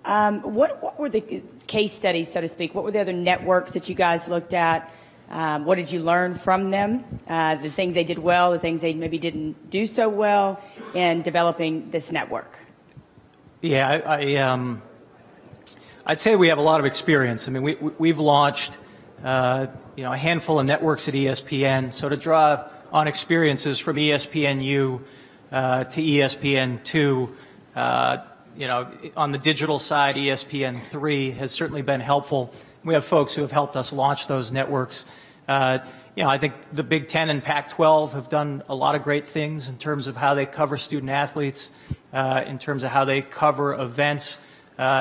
What were the case studies, so to speak? What were the other networks that you guys looked at? What did you learn from them? The things they did well, the things they maybe didn't do so well in developing this network? Yeah, I'd say we have a lot of experience. I mean, we've launched a handful of networks at ESPN. So to draw on experiences from ESPNU to ESPN2, on the digital side, ESPN3 has certainly been helpful. We have folks who have helped us launch those networks. I think the Big Ten and Pac-12 have done a lot of great things in terms of how they cover student athletes, in terms of how they cover events.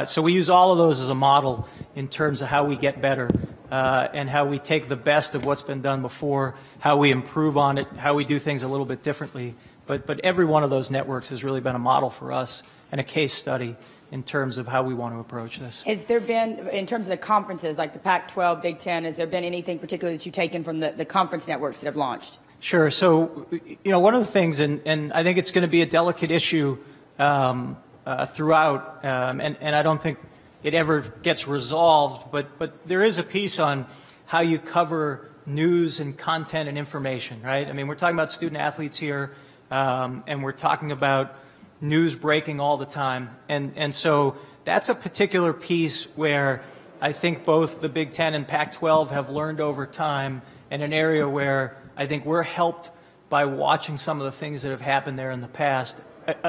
So we use all of those as a model in terms of how we get better and how we take the best of what's been done before, how we improve on it, how we do things a little bit differently. But every one of those networks has really been a model for us and a case study in terms of how we want to approach this. Has there been, in terms of the conferences, like the Pac-12, Big Ten, has there been anything particular that you've taken from the conference networks that have launched? Sure. So, one of the things, and I think it's going to be a delicate issue throughout, and I don't think it ever gets resolved, but there is a piece on how you cover news and content and information, right? I mean, we're talking about student athletes here, and we're talking about news breaking all the time. And so that's a particular piece where I think both the Big Ten and Pac-12 have learned over time, and an area where I think we're helped by watching some of the things that have happened there in the past.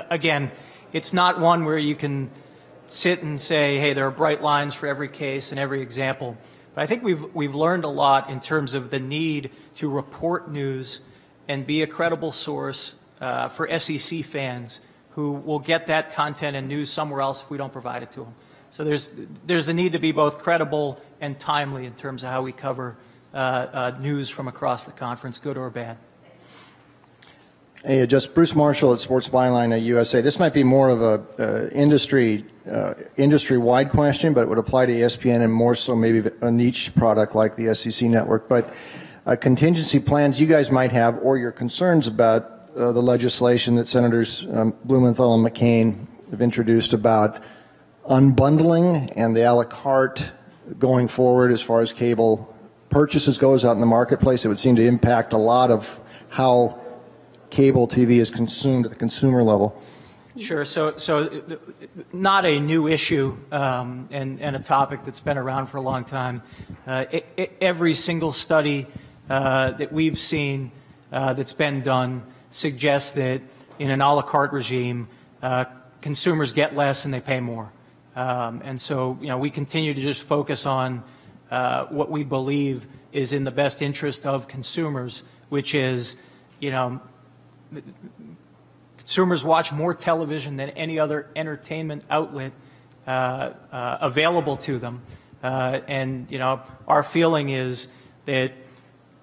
Again, it's not one where you can sit and say, hey, there are bright lines for every case and every example. But I think we've learned a lot in terms of the need to report news and be a credible source for SEC fans who will get that content and news somewhere else if we don't provide it to them. So there's a need to be both credible and timely in terms of how we cover news from across the conference, good or bad. Hey, just Bruce Marshall at Sports Byline at USA. This might be more of a industry-wide question, but it would apply to ESPN and more so maybe a niche product like the SEC network. But contingency plans you guys might have, or your concerns about the legislation that Senators Blumenthal and McCain have introduced about unbundling and the a la carte going forward as far as cable purchases goes out in the marketplace. It would seem to impact a lot of how cable TV is consumed at the consumer level. Sure. So not a new issue and a topic that's been around for a long time. Every single study that we've seen that's been done suggests that in an a la carte regime, consumers get less and they pay more. And so, we continue to just focus on what we believe is in the best interest of consumers, which is, consumers watch more television than any other entertainment outlet available to them. And our feeling is that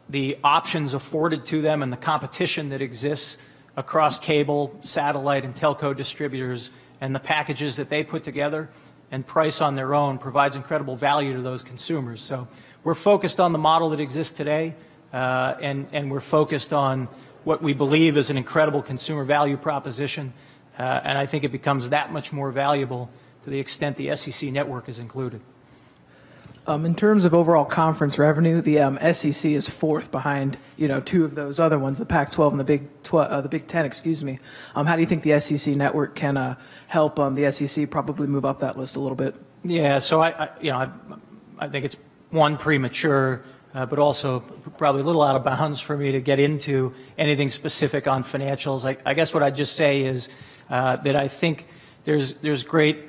the options afforded to them and the competition that exists across cable, satellite, and telco distributors and the packages that they put together and price on their own provides incredible value to those consumers. So we're focused on the model that exists today, and we're focused on what we believe is an incredible consumer value proposition, and I think it becomes that much more valuable to the extent the SEC network is included. In terms of overall conference revenue, the SEC is fourth behind, two of those other ones, the Pac-12 and the Big Ten. Excuse me. How do you think the SEC network can help the SEC probably move up that list a little bit? Yeah. So I think it's premature, but also probably a little out of bounds for me to get into anything specific on financials. I guess what I'd just say is that I think there's great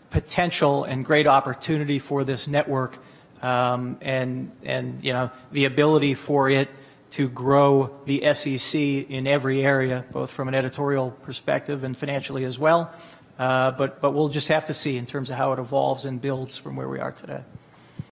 potential and great opportunity for this network. And the ability for it to grow the SEC in every area, both from an editorial perspective and financially as well. But we'll just have to see in terms of how it evolves and builds from where we are today.